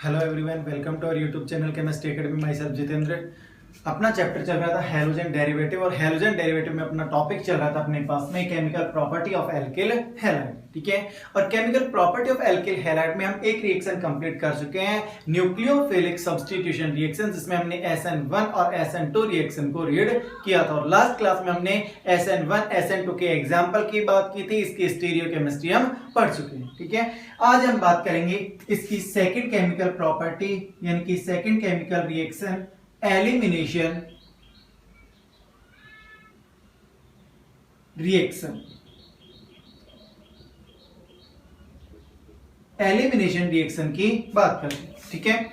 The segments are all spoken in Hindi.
Hello everyone, welcome to our YouTube channel chemistry academy. Myself Jitendra. अपना चैप्टर चल रहा था हैलोजन डेरिवेटिव और हैलोजन डेरिवेटिव में अपना टॉपिक चल रहा था अपने पास में chemical property of alkyl halide. ठीक है, और chemical property of alkyl halide में हम एक रिएक्शन कंप्लीट कर चुके हैं, न्यूक्लियोफिलिक सब्स्टिट्यूशन रिएक्शन, जिसमें हमने SN1 और SN2 रिएक्शन को रीड किया था। और लास्ट क्लास में हमने SN1 SN2 के एग्जाम्पल की बात की थी, इसकी स्टीरियोकेमिस्ट्री हम पढ़ चुके हैं। ठीक है, आज हम बात करेंगे इसकी सेकंड केमिकल प्रॉपर्टी यानी कि second chemical reaction elimination reaction. Elimination reaction की बात करते हैं। ठीक है,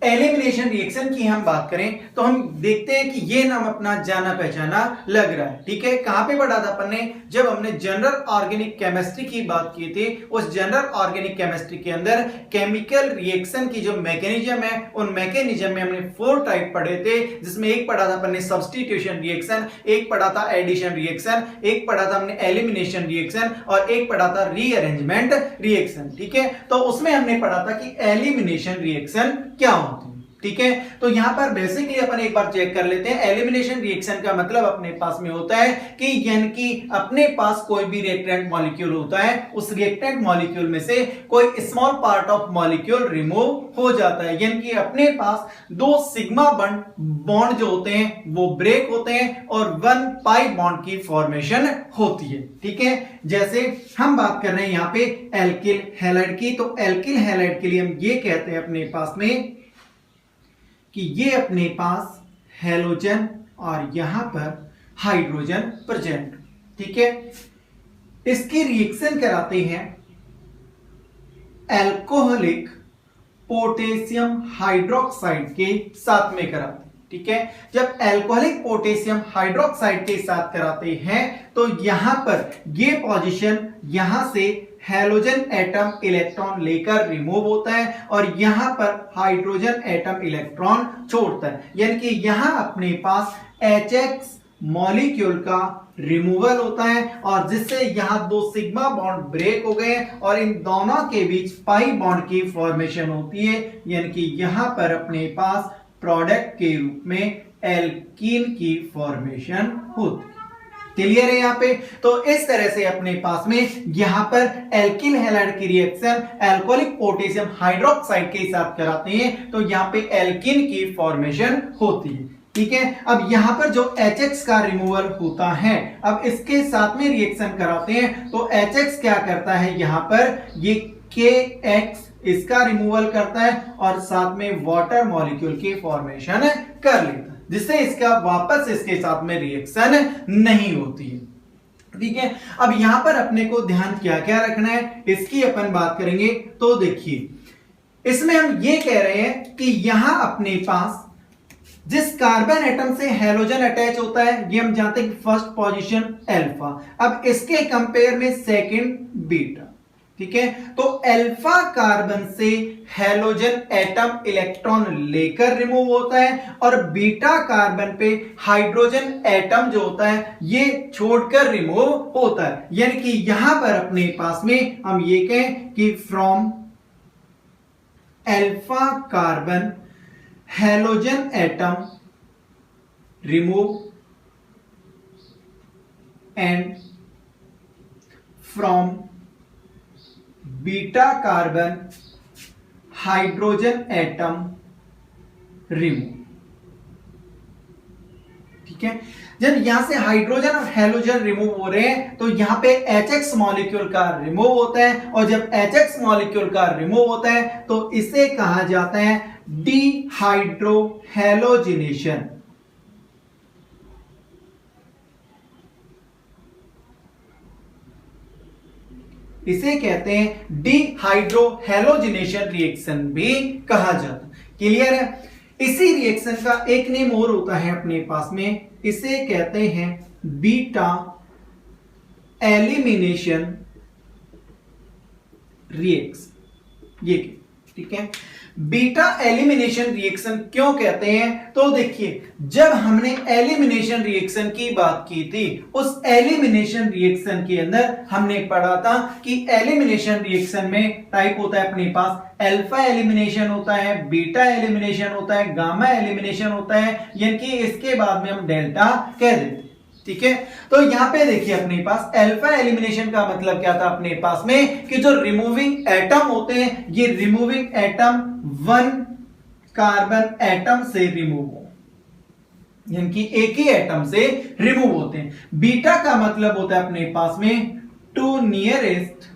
एलिमिनेशन रिएक्शन की हम बात करें तो हम देखते हैं कि ये नाम अपना जाना पहचाना लग रहा है। ठीक है, कहां पे पढ़ा था अपन ने? जब हमने जनरल ऑर्गेनिक केमिस्ट्री की बात की थी। उस जनरल ऑर्गेनिक केमिस्ट्री के अंदर केमिकल रिएक्शन की जो मैकेनिज्म है, उन मैकेनिज्म में हमने 4 टाइप पढ़े थे, जिसमें एक पढ़ा था अपन ने सब्स्टिट्यूशन रिएक्शन, एक पढ़ा था एडिशन रिएक्शन, एक पढ़ा था हमने एलिमिनेशन रिएक्शन और एक पढ़ा था रीअरेंजमेंट रिएक्शन। ठीक है, तो उसमें हमने पढ़ा था कि एलिमिनेशन रिएक्शन क्या होती है। ठीक है, तो यहां पर बेसिकली अपन एक बार चेक कर लेते हैं। एलिमिनेशन रिएक्शन का मतलब अपने पास में होता है कि यानी कि अपने पास कोई भी रिएक्टेंट मॉलिक्यूल होता है, उस रिएक्टेंट मॉलिक्यूल में से कोई small part of molecule remove हो जाता है, यानी कि अपने पास 2 सिग्मा बॉन्ड जो होते हैं वो ब्रेक होते हैं और 1 पाई बॉन्ड की फॉर्मेशन होती है। ठीक है, जैसे हम बात कर रहे हैं यहां पे एल्किल हैलाइड की, तो एल्किल हैलाइड के लिए हम ये कहते हैं अपने पास में कि ये अपने पास हैलोजन और यहां पर हाइड्रोजन प्रेजेंट। ठीक है, इसकी रिएक्शन कराते हैं अल्कोहलिक पोटेशियम हाइड्रोक्साइड के साथ में कराते हैं। ठीक है, जब अल्कोहलिक पोटेशियम हाइड्रोक्साइड के साथ कराते हैं तो यहां पर ये पोजीशन यहां से हैलोजन एटम इलेक्ट्रॉन लेकर रिमूव होता है और यहां पर हाइड्रोजन एटम इलेक्ट्रॉन छोड़ता है, यानी कि यहां अपने पास HX मॉलिक्यूल का रिमूवल होता है और जिससे यहां 2 सिग्मा बॉन्ड ब्रेक हो गए और इन दोनों के बीच पाई बॉन्ड की फॉर्मेशन होती है, यानी कि यहां पर अपने पास प्रोडक्ट के रूप में एल्कीन की फॉर्मेशन होती है। क्लियर है यहाँ पे? तो इस तरह से अपने पास में यहां पर एल्किल हैलाइड की रिएक्शन अल्कोहलिक पोटेशियम हाइड्रोक्साइड के साथ कराते हैं तो यहां पे एल्कीन की फॉर्मेशन होती है। ठीक है, अब यहां पर जो HX का रिमूवल होता है, अब इसके साथ में रिएक्शन कराते हैं तो HX क्या करता है, यहां पर ये KX इसका रिमूवल करता है और साथ में वाटर मॉलिक्यूल की फॉर्मेशन कर लेता है, जिससे इसका वापस इसके साथ में रिएक्शन नहीं होती है। ठीक है, अब यहां पर अपने को ध्यान क्या क्या रखना है इसकी अपन बात करेंगे। तो देखिए, इसमें हम ये कह रहे हैं कि यहां अपने पास जिस कार्बन एटम से हैलोजन अटैच होता है ये हम जानते हैं कि फर्स्ट पोजीशन अल्फा, अब इसके कंपेयर में सेकंड बीटा। ठीक है, तो अल्फा कार्बन से हैलोजन एटम इलेक्ट्रॉन लेकर रिमूव होता है और बीटा कार्बन पे हाइड्रोजन एटम जो होता है ये छोड़कर रिमूव होता है, यानी कि यहां पर अपने पास में हम ये कहें कि from alpha carbon halogen atom remove and from beta carbon hydrogen atom remove. ठीक है, जब यहां से हाइड्रोजन और हैलोजन रिमूव हो रहे हैं तो यहां पे HX मॉलिक्यूल का रिमूव होता है और जब HX मॉलिक्यूल का रिमूव होता है तो इसे कहा जाता है डिहाइड्रो हैलोजिनेशन। इसे कहते हैं डिहाइड्रो हैलोजिनेशन रिएक्शन भी कहा जाता है। क्लियर है? इसी रिएक्शन का एक नेम और होता है अपने पास में, इसे कहते हैं बीटा एलिमिनेशन रिएक्शन। ये ठीक है। बीटा एलिमिनेशन रिएक्शन क्यों कहते हैं? तो देखिए, जब हमने एलिमिनेशन रिएक्शन की बात की थी, उस एलिमिनेशन रिएक्शन के अंदर हमने पढ़ा था कि एलिमिनेशन रिएक्शन में टाइप होता है अपने पास अल्फा एलिमिनेशन होता है, बीटा एलिमिनेशन होता है, गामा एलिमिनेशन होता है, यानी कि इसके बाद में हम डेल्टा कह देते हैं। ठीक है, तो यहां पे देखिए अपने पास अल्फा एलिमिनेशन का मतलब क्या था अपने पास में कि जो रिमूविंग एटम होते हैं, ये रिमूविंग एटम 1 कार्बन एटम से रिमूव हो, यानी कि एक ही एटम से रिमूव होते हैं। बीटा का मतलब होता है अपने पास में 2 नियरेस्ट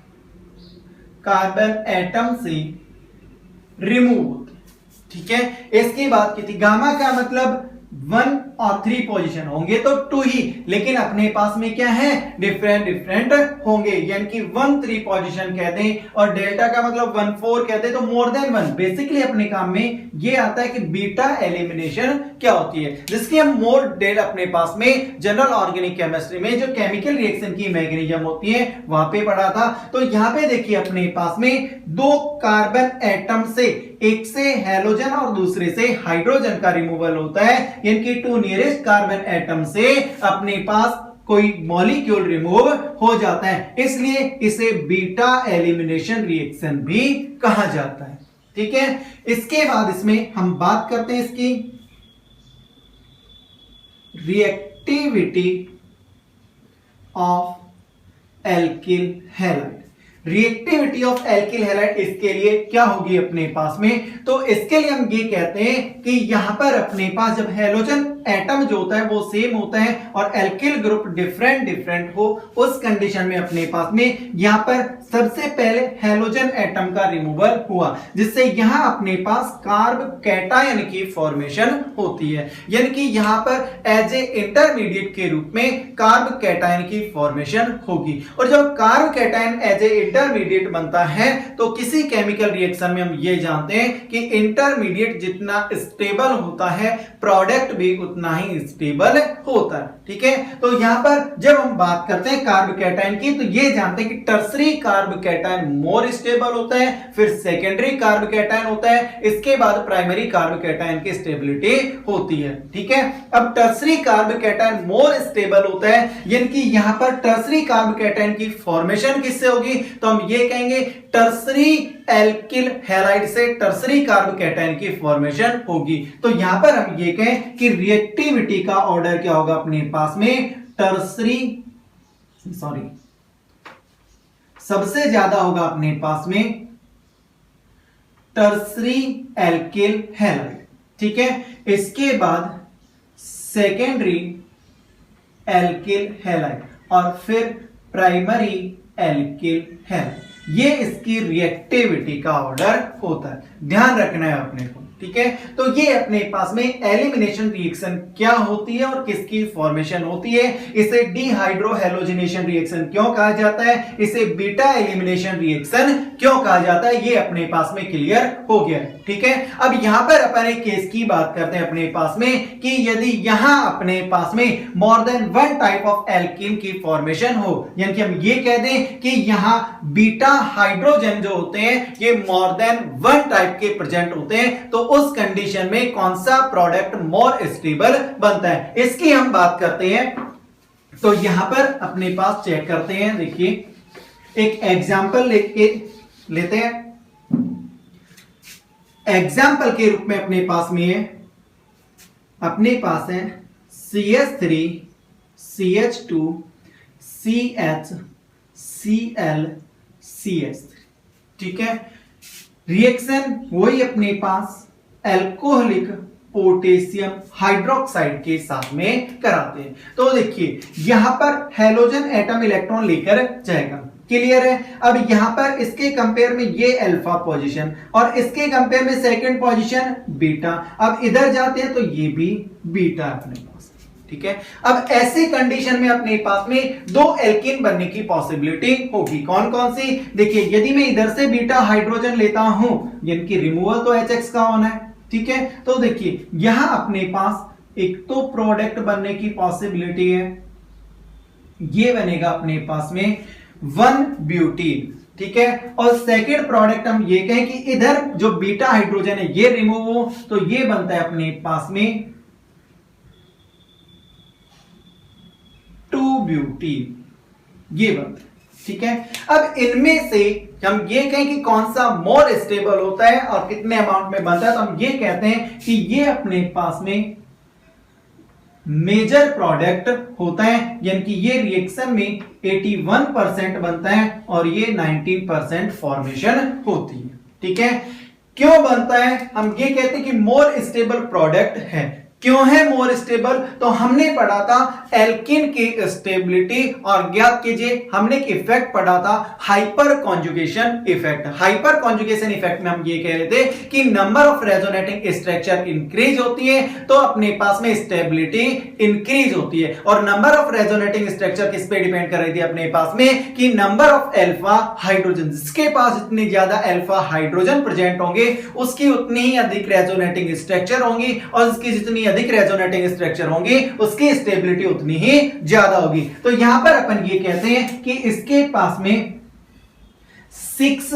कार्बन एटम से रिमूव होते हैं। ठीक है, इसकी बात की थी। गामा का मतलब 1 और 3 पोजीशन होंगे तो 2 ही, लेकिन अपने पास में क्या है, डिफरेंट डिफरेंट होंगे, यानी कि 1 3 पोजीशन कह दें और डेल्टा का मतलब 1 4 कह दें तो मोर देन 1। बेसिकली अपने काम में ये आता है कि बीटा एलिमिनेशन क्या होती है, जिसकी हम मोर डेट अपने पास में जनरल ऑर्गेनिक केमिस्ट्री में जो केमिकल रिएक्शन की मैकेनिज्म होती है वहां पे पढ़ा था। तो यहां पे देखिए अपने पास में 2 कार्बन एटम से, एक से हैलोजन और दूसरे से हाइड्रोजन का रिमूवल होता है, यानी कि 2 नियरेस्ट कार्बन एटम से अपने पास कोई मॉलिक्यूल रिमूव हो जाता है, इसलिए इसे बीटा एलिमिनेशन रिएक्शन भी कहा जाता है। ठीक है, इसके बाद इसमें हम बात करते हैं इसकी reactivity of alkyl halide. Reactivity of alkyl halide इसके लिए क्या होगी अपने पास में, तो इसके लिए हम ये कहते हैं कि यहां पर अपने पास जब हैलोजन एटम जो होता है वो सेम होता है और एल्किल ग्रुप डिफरेंट डिफरेंट हो, उस कंडीशन में अपने पास में यहां पर सबसे पहले हैलोजन एटम का रिमूवल हुआ, जिससे यहां अपने पास कार्ब कैटायन की फॉर्मेशन होती है, यानी कि यहां पर एज ए इंटरमीडिएट के रूप में कार्ब कैटायन की फॉर्मेशन होगी। और जब carbocation as a intermediate बनता है तो किसी केमिकल रिएक्शन में हम ये जानते हैं कि इंटरमीडिएट जितना स्टेबल होता है, प्रोडक्ट भी उतना ही स्टेबल होता है। ठीक है, तो यहां पर जब हम बात करते हैं कार्ब कैटायन की तो ये जानते हैं कि tertiary carb cation more stable होता है, फिर सेकेंडरी कार्ब कैटायन होता है, इसके बाद प्राइमरी कार्ब कैटायन की स्टेबिलिटी होती है। ठीक है, अब tertiary carb cation more stable होता है, यानी कि यहां पर टर्सरी कार्ब कैटायन की फॉर्मेशन किससे होगी, तो हम ये कहेंगे टर्सरी एल्किल हैलाइड से टर्सरी कार्ब कैटायन की फॉर्मेशन होगी। तो यहां पर हम ये कहें कि रिएक्टिविटी का ऑर्डर क्या होगा अपने पास में, सबसे ज्यादा होगा अपने पास में टर्सरी एल्किल हैलाइड। ठीक है, इसके बाद सेकेंडरी एल्किल हैलाइड और फिर प्राइमरी एल्किल हैलाइड। ये इसकी रिएक्टिविटी का ऑर्डर होता है, ध्यान रखना है अपने को। ठीक है, तो ये अपने पास में एलिमिनेशन रिएक्शन क्या होती है और किसकी फॉर्मेशन होती है, इसे डिहाइड्रोहैलोजिनेशन रिएक्शन क्यों कहा जाता है, इसे बीटा एलिमिनेशन रिएक्शन क्यों कहा जाता है, ये अपने पास में क्लियर हो गया। ठीक है, अब यहां पर अपन एक केस की बात करते हैं अपने पास में कि यदि यहां अपने पास में more than 1 type of alkene की फॉर्मेशन हो, यानी कि हम ये कह दें कि यहां बीटा हाइड्रोजन जो होते हैं ये मोर देन 1 टाइप के प्रेजेंट होते हैं, तो उस कंडीशन में कौन सा प्रोडक्ट मोर स्टेबल बनता है, इसकी हम बात करते हैं। तो यहां पर अपने पास चेक करते हैं, देखिए एक एग्जांपल लेते हैं। एग्जाम्पल के रूप में अपने पास में है, अपने पास है CH3 CH2 CH Cl CH3। ठीक है, रिएक्शन वही अपने पास एल्कोहलिक पोटेशियम हाइड्रोक्साइड के साथ में कराते हैं। तो देखिए यहां पर हैलोजन एटम इलेक्ट्रॉन लेकर जाएगा, क्लियर है। अब यहां पर इसके कंपेयर में ये अल्फा पोजीशन और इसके कंपेयर में सेकंड पोजीशन बीटा, अब इधर जाते हैं तो ये भी बीटा अपने पास। ठीक है, अब ऐसे कंडीशन में अपने पास में 2 एल्कीन बनने की पॉसिबिलिटी होगी, कौन कौन सी, देखिए यदि मैं इधर से बीटा हाइड्रोजन लेता हूं, यानी कि रिमूवल तो HX का होना है। ठीक है, तो देखिए यहां अपने पास एक तो प्रोडक्ट बनने की पॉसिबिलिटी है, ये बनेगा अपने पास में 1 ब्यूटीन। ठीक है। और सेकेंड प्रोडक्ट हम ये कहें कि इधर जो बीटा हाइड्रोजन है ये रिमूव हो, तो ये बनता है अपने पास में 2-ब्यूटीन, ये बनता है, ठीक है। अब इनमें से हम ये कहें कि कौन सा मोर स्टेबल होता है और कितने अमाउंट में बनता है, तो हम ये कहते हैं कि ये अपने पास में मेजर प्रोडक्ट होता है, यानी कि ये रिएक्शन में 81% बनता है और ये 19% फॉर्मेशन होती है, ठीक है। क्यों बनता है, हम ये कहते हैं कि मोर स्टेबल प्रोडक्ट है। क्यों है मोर स्टेबल, तो हमने पढ़ा था एल्किन की स्टेबिलिटी और ज्ञात कीजिए हमने एक इफेक्ट पढ़ा था hyper conjugation effect. Hyper conjugation effect में हम ये कह रहे थे कि number of resonating structure increase होती है तो अपने पास में स्टेबिलिटी इंक्रीज होती है, और नंबर ऑफ रेजोनेटिंग स्ट्रक्चर किस पे डिपेंड कर रही थी अपने पास में कि नंबर ऑफ अल्फा हाइड्रोजन, जिसके पास जितनी ज्यादा अल्फा हाइड्रोजन प्रेजेंट होंगे उसकी उतनी ही अधिक रेजोनेटिंग स्ट्रक्चर होंगी, और उसकी जितनी अधिक रेजोनेटिंग स्ट्रक्चर होंगी उसकी स्टेबिलिटी उतनी ही ज्यादा होगी। तो यहां पर अपन ये कहते हैं कि इसके पास में 6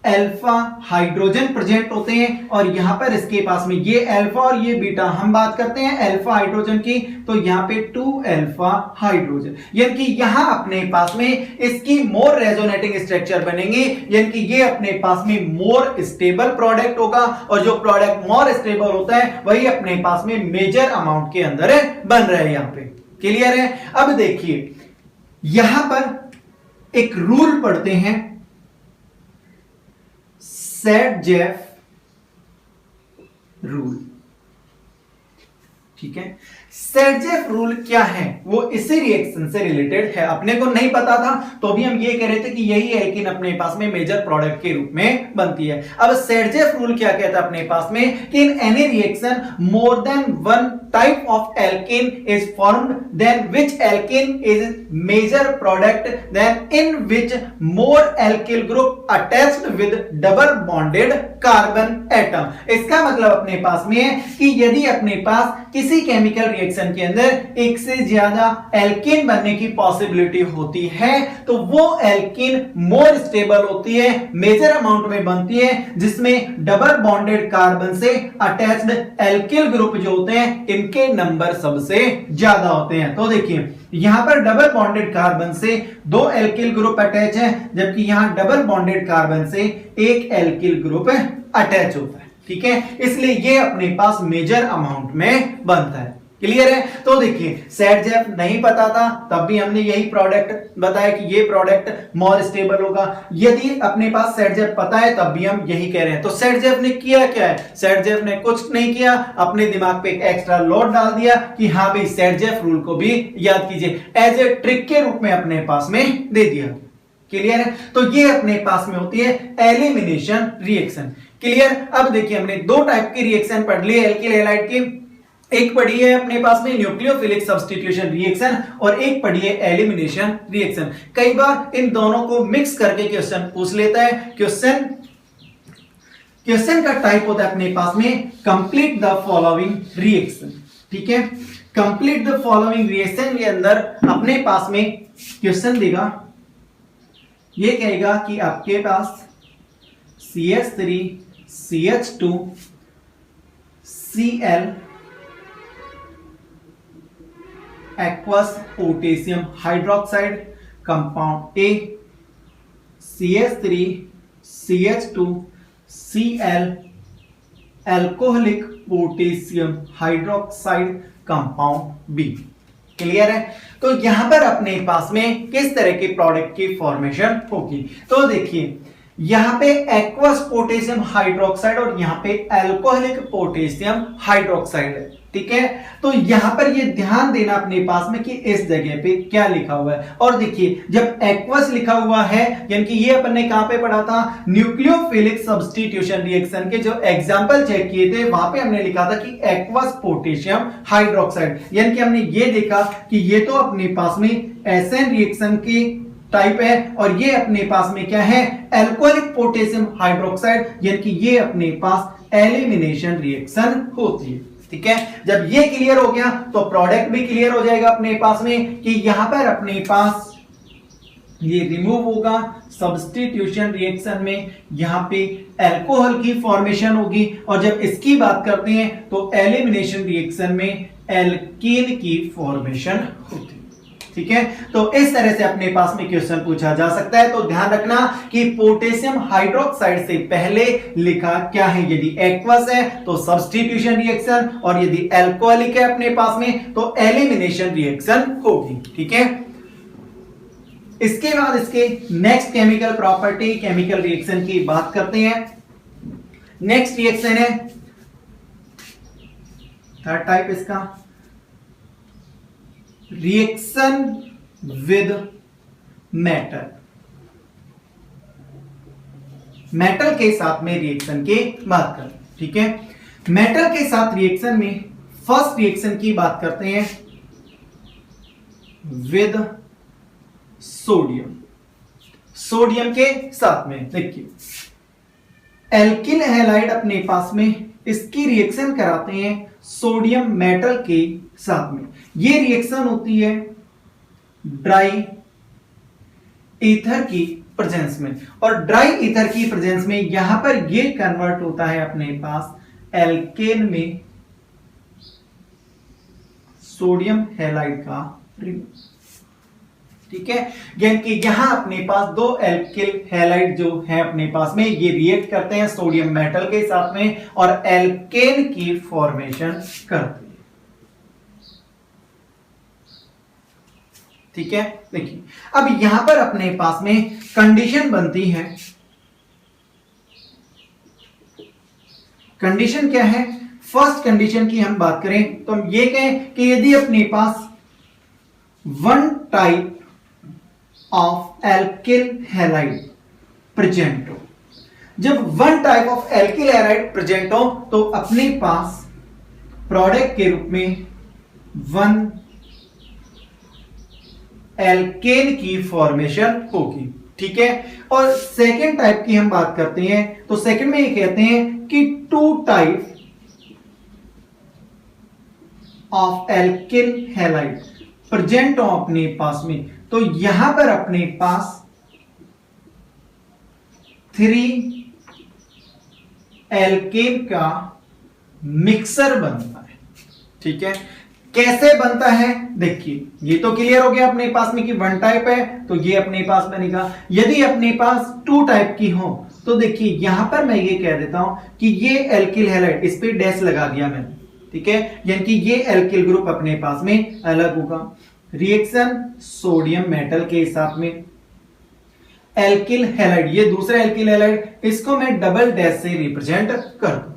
अल्फा हाइड्रोजन प्रेजेंट होते हैं, और यहां पर इसके पास में ये अल्फा और ये बीटा, हम बात करते हैं अल्फा हाइड्रोजन की, तो यहां पे 2 अल्फा हाइड्रोजन, यानी कि यहां अपने पास में इसकी मोर रेजोनेटिंग स्ट्रक्चर बनेंगे, यानी कि ये अपने पास में मोर स्टेबल प्रोडक्ट होगा, और जो प्रोडक्ट मोर स्टेबल होता है वही अपने पास में मेजर अमाउंट के अंदर बन रहा है। यहां पे क्लियर है। अब देखिए यहां पर एक रूल पढ़ते हैं, सेट-जेफ रूल, ठीक है। सेट-जेफ रूल क्या है, वो इसी रिएक्शन से रिलेटेड है, अपने को नहीं पता था तो भी हम ये कह रहे थे कि यही एल्कीन अपने पास में मेजर प्रोडक्ट के रूप में बनती है। अब सेट-जेफ रूल क्या कहता है अपने पास में कि in any reaction more than one type of alkene is formed, then which alkene is major product, then in which more alkyl group attached with double bonded carbon atom. इसका मतलब अपने पास में है कि यदि अपने पास किसी केमिकल रिएक्शन के अंदर एक से ज्यादा एल्कीन बनने की पॉसिबिलिटी होती है तो वो एल्कीन मोर स्टेबल होती है, मेजर अमाउंट में बनती है, जिसमें डबल बॉन्डेड कार्बन से अटैच्ड एल्किल ग्रुप जो होते हैं इनके नंबर सबसे ज्यादा होते हैं। तो देखिए यहां पर डबल बॉन्डेड कार्बन से 2 एल्किल ग्रुप अटैच है, जबकि यहां डबल बॉन्डेड कार्बन से 1 एल्किल ग्रुप अटैच होता है, ठीक है। इसलिए ये अपने पास मेजर अमाउंट में बनता है। क्लियर है। तो देखिए सेट-जेफ नहीं पता था तब भी हमने यही प्रोडक्ट बताया कि ये प्रोडक्ट मोर स्टेबल होगा। यदि अपने पास सेट-जेफ पता है तब भी हम यही कह रहे हैं। तो सेट-जेफ ने किया क्या है, सेट-जेफ ने कुछ नहीं किया, अपने दिमाग पे एक एक्स्ट्रा लोड डाल दिया कि हाँ भाई सेट-जेफ रूल को भी याद कीजिए, एज ए ट्रिक के रूप में अपने पास में दे दिया। क्लियर है। तो ये अपने पास में होती है एलिमिनेशन रिएक्शन। क्लियर। अब देखिए हमने 2 टाइप की रिएक्शन पढ़ ली एल्किल हैलाइड की, एक पढ़ी है अपने पास में न्यूक्लियोफिलिक सब्स्टिट्यूशन रिएक्शन और एक पढ़ी है एलिमिनेशन रिएक्शन। कई बार इन दोनों को मिक्स करके क्वेश्चन पूछ लेता है। क्वेश्चन का टाइप होता है अपने पास में कंप्लीट द फॉलोइंग रिएक्शन, ठीक है। कंप्लीट द फॉलोइंग रिएक्शन के अंदर अपने पास में क्वेश्चन देगा, ये कहेगा कि आपके पास CH3 CH2 Cl aqueous potassium hydroxide compound A, CH3 CH2 Cl alcoholic potassium hydroxide compound B। Clear है। तो यहां पर अपने पास में किस तरह के प्रोडक्ट की फॉर्मेशन होगी, तो देखिए यहां पे एक्वस पोटेशियम हाइड्रोक्साइड और यहां पे एल्कोहलिक पोटेशियम हाइड्रोक्साइड है, ठीक है। तो यहां पर ये ध्यान देना अपने पास में कि इस जगह पे क्या लिखा हुआ है। और देखिए जब एक्वस लिखा हुआ है यानी कि ये अपन ने कहां पे पढ़ा था, न्यूक्लियोफिलिक सब्स्टिट्यूशन रिएक्शन के जो एग्जांपल चेक किए थे वहां पे हमने लिखा था कि एक्वस पोटेशियम हाइड्रोक्साइड, यानी कि हमने ये देखा कि ये तो अपने पास में एसएन रिएक्शन की टाइप है और ये अपने पास में क्या है, एल्कोहलिक पोटेशियम हाइड्रोक्साइड, यानी कि ये अपने पास एलिमिनेशन रिएक्शन होती है, ठीक है। जब ये क्लियर हो गया तो प्रोडक्ट भी क्लियर हो जाएगा अपने पास में कि यहां पर अपने पास ये रिमूव होगा। सब्स्टिट्यूशन रिएक्शन में यहां पे अल्कोहल की फॉर्मेशन होगी, और जब इसकी बात करते हैं तो एलिमिनेशन रिएक्शन में एल्कीन की फॉर्मेशन होती है। ठीक है, तो इस तरह से अपने पास में क्वेश्चन पूछा जा सकता है। तो ध्यान रखना कि पोटेशियम हाइड्रोक्साइड से पहले लिखा क्या है, यदि एक्वस है तो सब्स्टिट्यूशन रिएक्शन, और यदि अल्कोहलिक है अपने पास में तो एलिमिनेशन रिएक्शन होगी। ठीक है, इसके बाद इसके next chemical property, chemical reaction की बात करते हैं। नेक्स्ट रिएक्शन है थर्ड टाइप इसका, रिएक्शन विद मेटल। मेटल के साथ में रिएक्शन की बात करें। ठीक है, मेटल के साथ रिएक्शन में फर्स्ट रिएक्शन की बात करते हैं विद सोडियम। सोडियम के साथ में देखिए एल्किल हैलाइड अपने पास में, इसकी रिएक्शन कराते हैं सोडियम मेटल के साथ में। ये रिएक्शन होती है ड्राई ईथर की प्रेजेंस में, और ड्राई ईथर की प्रेजेंस में यहां पर ये कन्वर्ट होता है अपने पास एल्केन में सोडियम हैलाइड का रिमूव। ठीक है, यानी कि यहां अपने पास दो एल्किल हैलाइड जो है अपने पास में, ये रिएक्ट करते हैं सोडियम मेटल के साथ में और एल्केन की फॉर्मेशन करते हैं। ठीक है, देखिए अब यहां पर अपने पास में कंडीशन बनती है। कंडीशन क्या है, फर्स्ट कंडीशन की हम बात करें तो हम ये कहें कि यदि अपने पास one type of alkyl halide present हो, जब one type of alkyl halide present हो तो अपने पास प्रोडक्ट के रूप में वन एल्केन की फॉर्मेशन होगी। ठीक है, और सेकेंड टाइप की हम बात करते हैं तो सेकेंड में ये कहते हैं कि two type of alkyl halide present हो अपने पास में, तो यहां पर अपने पास 3 एल्केन का मिक्सर बनता है। ठीक है, कैसे बनता है देखिए, ये तो क्लियर हो गया अपने पास में कि वन टाइप है तो ये अपने पास बनेगा। यदि अपने पास टू टाइप की हो तो देखिए यहां पर मैं ये कह देता हूं कि ये एल्किल हैलाइड, इस पे डैश लगा दिया मैंने। ठीक है, यानी कि ये एल्किल ग्रुप अपने पास में अलग होगा। रिएक्शन सोडियम मेटल के साथ में एल्किल हैलाइड, ये दूसरा एल्किल हैलाइड, इसको मैं डबल डैश से रिप्रेजेंट कर दूं।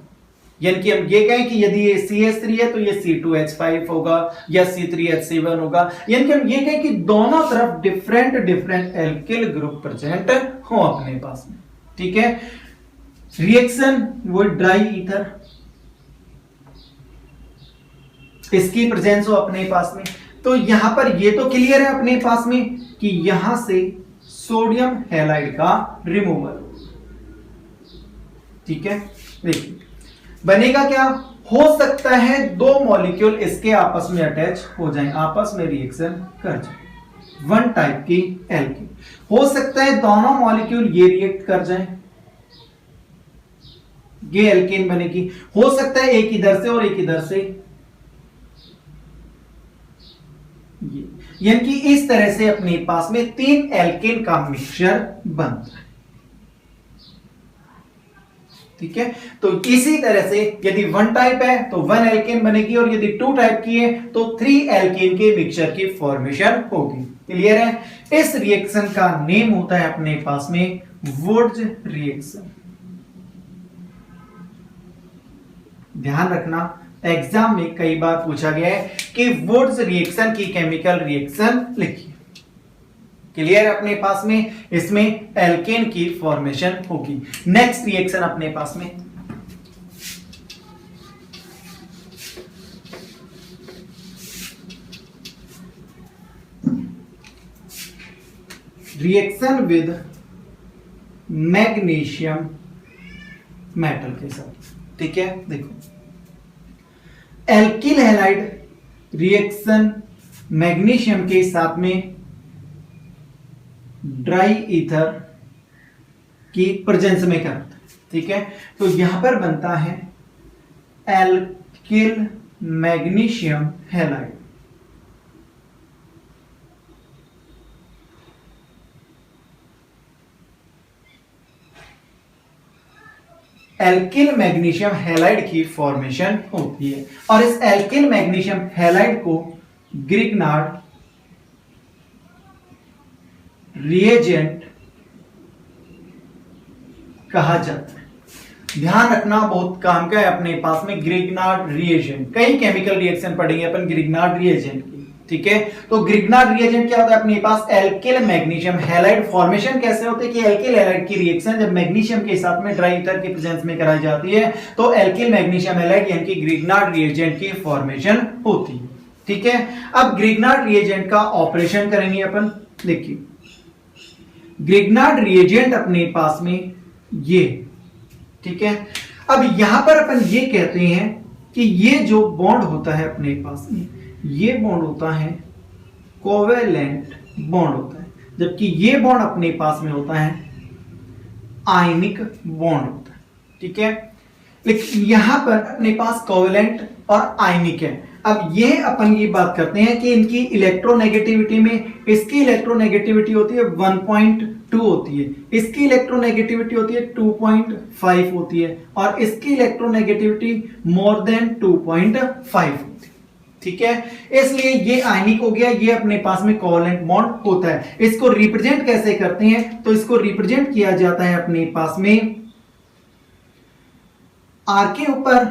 यानी कि हम ये कहें कि यदि ये CH3 है तो ये C2H5 होगा या C3H7 होगा। यानी कि हम ये कहें कि दोनों तरफ different different alkyl group present हो अपने पास में। ठीक है, रिएक्शन वो ड्राई ईथर, इसकी प्रेजेंस हो अपने पास में, तो यहां पर ये तो क्लियर है अपने पास में कि यहां से सोडियम हैलाइड का रिमूवल। ठीक है, देखिए बनेगा क्या, हो सकता है दो मॉलिक्यूल इसके आपस में अटैच हो जाएं, आपस में रिएक्शन कर जाएं, वन टाइप की एल्कीन। हो सकता है दोनों मॉलिक्यूल ये रिएक्ट कर जाएं, ये एल्कीन बनेगी। हो सकता है एक इधर से और एक इधर से, यानी कि इस तरह से अपने पास में 3 एल्केन का मिक्सचर बनता है। ठीक है, तो इसी तरह से यदि वन टाइप है तो 1 एल्केन बनेगी, और यदि 2 टाइप की है तो 3 एल्केन के मिक्सचर की फॉर्मेशन होगी। क्लियर है, इस रिएक्शन का नेम होता है अपने पास में वुड्स रिएक्शन। ध्यान रखना, एग्जाम में कई बार पूछा गया है कि वुड्स रिएक्शन की केमिकल रिएक्शन लिखिए। क्लियर है अपने पास में, इसमें एल्केन की फॉर्मेशन होगी। नेक्स्ट रिएक्शन अपने पास में रिएक्शन विद मैग्नीशियम मेटल के साथ। ठीक है, देखो एल्किल हैलाइड रिएक्शन मैग्नीशियम के साथ में ड्राई ईथर की प्रेजेंस में कराते हैं। ठीक है, तो यहां पर बनता है alkyl magnesium halide. Alkyl magnesium halide की फॉर्मेशन होती है और इस एल्किल मैग्नीशियम हैलाइड को ग्रिग्नार्ड रिएजेंट कहा जाता है। ध्यान रखना बहुत काम का है अपने पास में ग्रिग्नार्ड रिएजेंट, कई केमिकल रिएक्शन पढ़ेंगे अपन ग्रिग्नार्ड रिएजेंट की। ठीक है, तो ग्रिग्नार्ड रिएजेंट क्या होता है अपने पास, एल्किल मैग्नीशियम हैलाइड फॉर्मेशन कैसे होते हैं कि एल्किल हैलाइड की रिएक्शन जब मैग्नीशियम के साथ में ड्राई ईथर की प्रेजेंस में कराई जाती है तो एल्किल मैग्नीशियम हैलाइड यानी कि ग्रिग्नार्ड रिएजेंट की फॉर्मेशन होती है। ठीक है, अब ग्रिग्नार्ड रिएजेंट का ऑपरेशन करेंगे अपन। देखिए ग्रिग्नार्ड रिएजेंट अपने पास में ये, ठीक है, अब यहां पर अपन ये कहते हैं कि ये जो बॉन्ड होता है अपने पास में, ये बॉन्ड होता है कोवेलेंट बॉन्ड होता है, जबकि ये बॉन्ड अपने पास में होता है आयनिक बॉन्ड होता है। ठीक है, लेकिन यहां पर अपने पास कोवेलेंट और आयनिक है। अब ये अपन ये बात करते हैं कि इनकी इलेक्ट्रोनेगेटिविटी में, इसकी इलेक्ट्रोनेगेटिविटी होती है 1.2 होती है, इसकी इलेक्ट्रोनेगेटिविटी होती है 2.5 होती है और इसकी इलेक्ट्रोनेगेटिविटी मोर देन 2.5 होती है। ठीक है, इसलिए ये आयनिक हो गया, ये अपने पास में कोवेलेंट बॉन्ड होता है। इसको रिप्रेजेंट कैसे करते हैं, तो इसको रिप्रेजेंट किया जाता है अपने पास में आर के ऊपर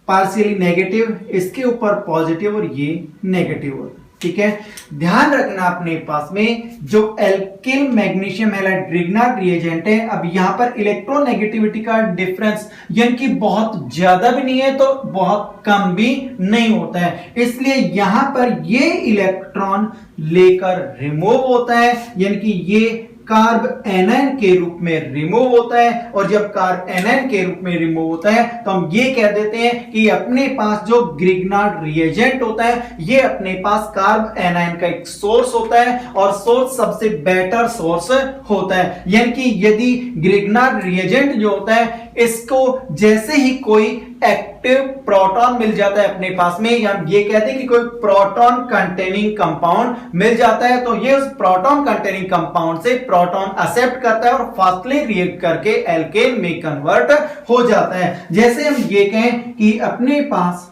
पार्शियली नेगेटिव, इसके ऊपर पॉजिटिव और ये नेगेटिव होता है। ठीक है, ध्यान रखना अपने पास में जो alkyl magnesium halide Grignard reagent है, अब यहां पर इलेक्ट्रोनेगेटिविटी का डिफरेंस यानी कि बहुत ज्यादा भी नहीं है तो बहुत कम भी नहीं होता है, इसलिए यहां पर ये इलेक्ट्रॉन लेकर रिमूव होता है, यानी कि ये कार्ब एनायन के रूप में रिमूव होता है। और जब कार्ब एनायन के रूप में रिमूव होता है तो हम ये कह देते हैं कि अपने पास जो ग्रिग्नार्ड रिएजेंट होता है ये अपने पास कार्ब एनायन का एक सोर्स होता है और सोर्स सबसे बेटर सोर्स होता है। यानी कि यदि ग्रिग्नार्ड रिएजेंट जो होता है इसको जैसे ही कोई एक्टिव प्रोटॉन मिल जाता है अपने पास में, या हम ये कहते हैं कि कोई प्रोटॉन कंटेनिंग कंपाउंड मिल जाता है, तो ये उस प्रोटॉन कंटेनिंग कंपाउंड से प्रोटॉन एक्सेप्ट करता है और फास्टली रिएक्ट करके एल्केन में कन्वर्ट हो जाता है। जैसे हम ये कहें कि अपने पास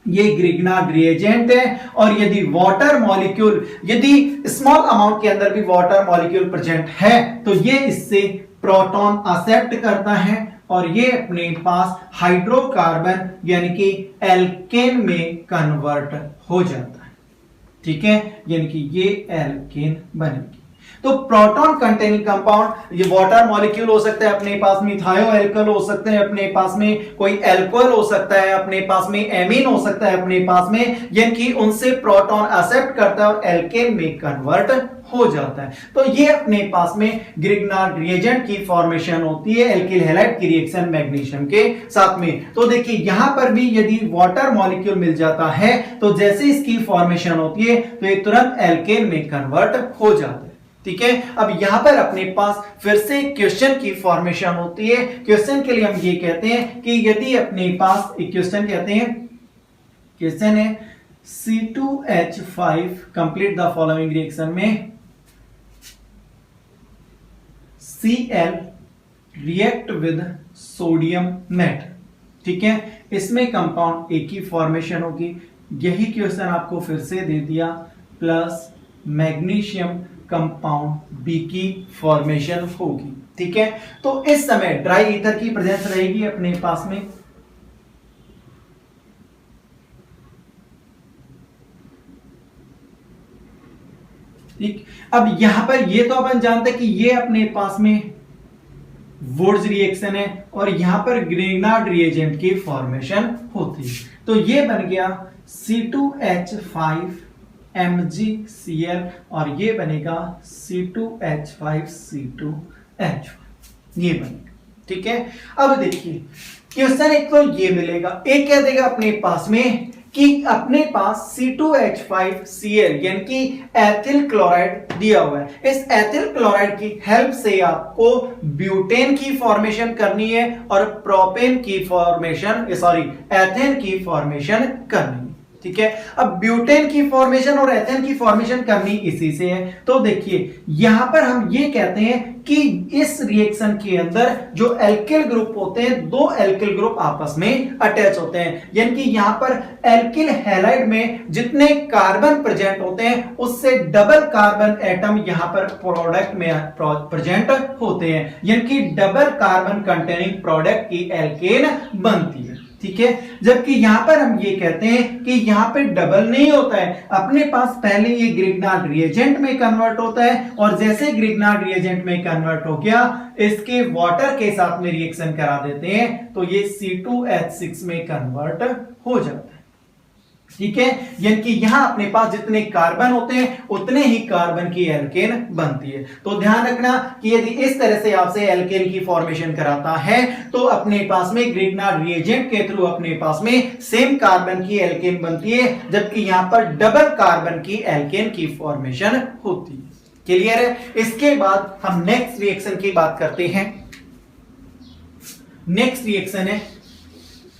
ये ग्रिग्नार्ड रिएजेंट है और यदि वाटर मॉलिक्यूल, यदि स्मॉल अमाउंट के अंदर भी वाटर मॉलिक्यूल प्रेजेंट है तो ये इससे प्रोटॉन एक्सेप्ट करता है और ये अपने पास हाइड्रोकार्बन यानी कि एल्केन में कन्वर्ट हो जाता है। ठीक है, यानी कि ये एल्केन बनेगी। तो प्रोटॉन कंटेनिंग कंपाउंड ये वाटर मॉलिक्यूल हो सकता है अपने पास में, थायोएल्कल हो सकते हैं अपने पास में, कोई एल्कोहल हो सकता है अपने पास में, एमीन हो सकता है अपने पास में, यानी कि उनसे प्रोटॉन एक्सेप्ट करता है और एल्केन में कन्वर्ट हो जाता है। तो ये अपने पास में ग्रिग्नार्ड रिएजेंट की फॉर्मेशन होती है एल्किल हैलाइड की रिएक्शन मैग्नीशियम के साथ में। तो देखिए यहां पर भी यदि वाटर मॉलिक्यूल मिल जाता है तो जैसे इसकी फॉर्मेशन होती है तो ये तुरंत एल्केन में कन्वर्ट हो जाता है। ठीक है, अब यहां पर अपने पास फिर से क्वेश्चन की फॉर्मेशन होती है। क्वेश्चन के लिए हम ये कहते हैं कि यदि अपने पास एक क्वेश्चन कहते हैं, क्वेश्चन है C2H5 complete the following reaction में Cl react with sodium net. ठीक है, इसमें कंपाउंड एक ही फॉर्मेशन होगी, यही क्वेश्चन आपको फिर से दे दिया, प्लस मैग्नीशियम कंपाउंड बी की फॉर्मेशन होगी। ठीक है, तो इस समय ड्राई ईथर की प्रेजेंस रहेगी अपने पास में। ठीक, अब यहां पर ये तो अपन जानते हैं कि ये अपने पास में वुड्स रिएक्शन है और यहां पर ग्रिग्नार्ड रिएजेंट की फॉर्मेशन होती है। तो ये बन गया C2H5 MgCl और ये बनेगा C2H5 ये बनेगा। ठीक है, अब देखिए क्वेश्चन एक तो ये मिलेगा, एक कह देगा अपने पास में कि अपने पास C2H5Cl यानी कि एथिल क्लोराइड दिया हुआ है। इस एथिल क्लोराइड की हेल्प से आपको ब्यूटेन की फॉर्मेशन करनी है और प्रोपेन की फॉर्मेशन एथेन की फॉर्मेशन करनी है। ठीक है, अब ब्यूटेन की फॉर्मेशन और एथेन की फॉर्मेशन करनी इसी से है। तो देखिए यहां पर हम ये कहते हैं कि इस रिएक्शन के अंदर जो एल्किल ग्रुप होते हैं, दो एल्किल ग्रुप आपस में अटैच होते हैं, यानी कि यहां पर एल्किल हैलाइड में जितने कार्बन प्रेजेंट होते हैं उससे डबल कार्बन एटम यहां पर प्रोडक्ट में प्रेजेंट होते हैं, यानी कि डबल कार्बन कंटेनिंग प्रोडक्ट की एल्केन बनती है। ठीक है, जबकि यहां पर हम ये कहते हैं कि यहां पे डबल नहीं होता है, अपने पास पहले ये ग्रिग्नार्ड रिएजेंट में कन्वर्ट होता है और जैसे ग्रिग्नार्ड रिएजेंट में कन्वर्ट हो गया इसके वाटर के साथ में रिएक्शन करा देते हैं तो ये C2H6 में कन्वर्ट हो जाता है। ठीक है, यानी कि यहां अपने पास जितने कार्बन होते हैं उतने ही कार्बन की एल्केन बनती है। तो ध्यान रखना कि यदि इस तरह से आपसे एल्केन की फॉर्मेशन कराता है तो अपने पास में ग्रिग्नार्ड रिएजेंट के थ्रू अपने पास में सेम कार्बन की एल्केन बनती है, जबकि यहां पर डबल कार्बन की एल्केन की फॉर्मेशन होती है। क्लियर है? इसके बाद हम नेक्स्ट रिएक्शन की बात करते हैं। नेक्स्ट रिएक्शन है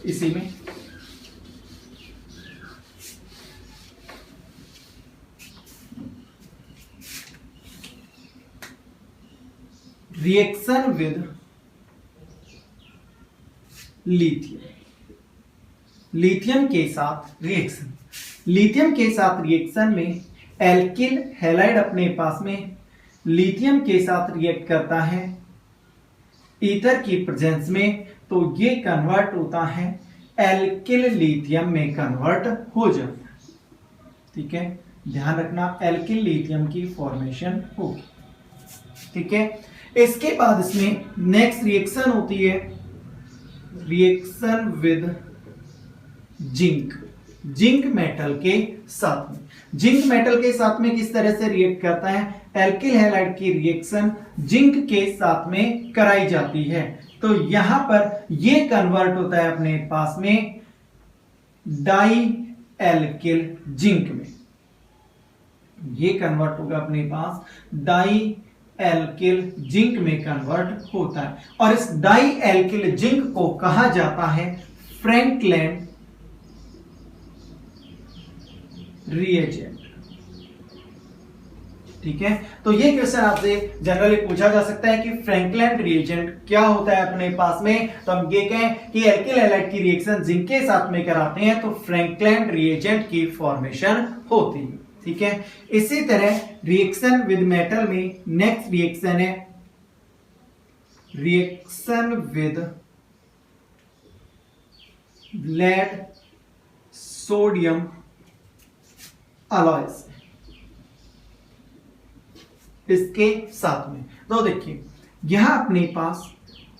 इसी में रिएक्शन विद लिथियम। लिथियम के साथ रिएक्शन में एल्किल हैलाइड अपने पास में लिथियम के साथ रिएक्ट करता है ईथर की प्रेजेंस में, तो ये कन्वर्ट होता है एल्किल लिथियम में कन्वर्ट हो जाता है। ठीक है, ध्यान रखना एल्किल लिथियम की फॉर्मेशन होगी। ठीक है, इसके बाद इसमें नेक्स्ट रिएक्शन होती है रिएक्शन विद जिंक मेटल के साथ में। जिंक मेटल के साथ में किस तरह से रिएक्ट करता है? एल्किल हैलाइड की रिएक्शन जिंक के साथ में कराई जाती है, तो यहां पर यह कन्वर्ट होता है अपने पास में डाई एल्किल जिंक में। यह कन्वर्ट होगा अपने पास डाई एल्किल जिंक में कन्वर्ट होता है और इस डाई एल्किल जिंक को कहा जाता है फ्रैंकलैंड रिएजेंट। ठीक है, तो ये क्वेश्चन आपसे जनरली पूछा जा सकता है कि फ्रैंकलैंड रिएजेंट क्या होता है अपने पास में। तो हम ये कहें कि एल्किल हैलाइड की रिएक्शन जिंक के साथ में कराते हैं तो फ्रैंकलैंड रिएजेंट की फॉर्मेशन होती है। ठीक है, इसी तरह रिएक्शन विद मेटल में नेक्स्ट रिएक्शन है reaction with lead sodium alloys. इसके साथ में तो देखिए यहां अपने पास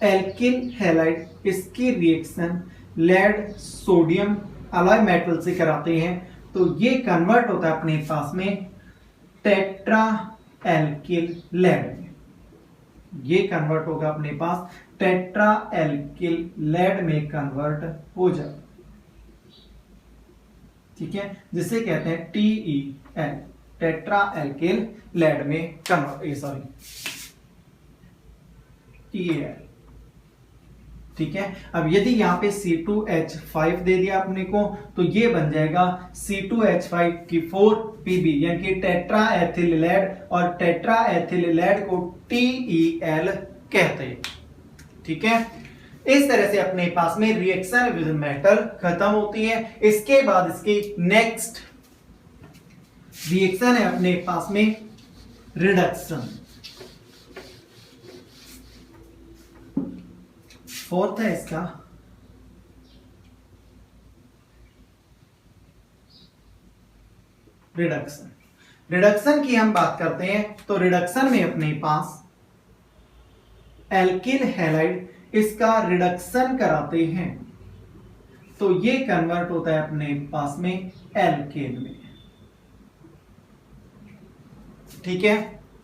एल्किल हैलाइड इसकी reaction lead sodium alloy metal से कराते हैं तो ये कन्वर्ट होता है अपने पास में टेट्रा एल्किल लेड में। ये कन्वर्ट होगा अपने पास टेट्रा एल्किल लेड में कन्वर्ट हो जाता। ठीक है, जिसे कहते हैं TeL टेट्रा एल्किल लेड में कन्वर्ट TeL। ठीक है, अब यदि यहां पे C2H5 दे दिया अपने को तो ये बन जाएगा C2H5 की 4Pb यानी कि टेट्रा एथिल लेड और टेट्रा एथिल लेड को TeL कहते हैं। ठीक है, इस तरह से अपने पास में रिएक्शन विद मेटल खत्म होती है। इसके बाद इसकी नेक्स्ट रिएक्शन है अपने पास में रिडक्शन। फोर्थ है इसका रिडक्शन की हम बात करते हैं तो रिडक्शन में अपने पास एल्किल हैलाइड इसका रिडक्शन कराते हैं तो ये कन्वर्ट होता है अपने पास में एल्केन में। ठीक है,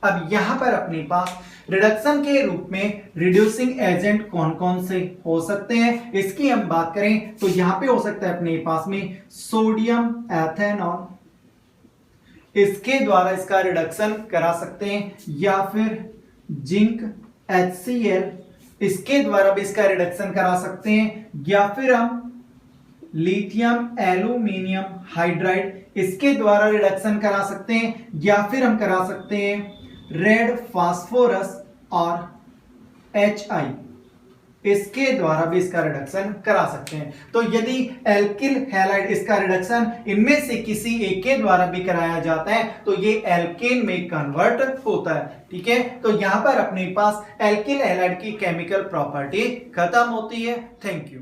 अब यहां पर अपने पास रिडक्शन के रूप में रिड्यूसिंग एजेंट कौन कौन से हो सकते हैं इसकी हम बात करें तो यहां पे हो सकता है अपने पास में सोडियम एथेनॉल, इसके द्वारा इसका रिडक्शन करा सकते हैं, या फिर जिंक HCl, इसके द्वारा भी इसका रिडक्शन करा सकते हैं, या फिर हम लिथियम एल्यूमिनियम हाइड्राइड, इसके द्वारा रिडक्शन करा सकते हैं, या फिर हम करा सकते हैं रेड फास्फोरस और HI, इसके द्वारा भी इसका रिडक्शन करा सकते हैं। तो यदि एल्किल हैलाइड इसका रिडक्शन इनमें से किसी एक के द्वारा भी कराया जाता है तो ये एल्केन में कन्वर्ट होता है। ठीक है, तो यहां पर अपने पास एल्किल हैलाइड की केमिकल प्रॉपर्टी खत्म होती है। Thank you.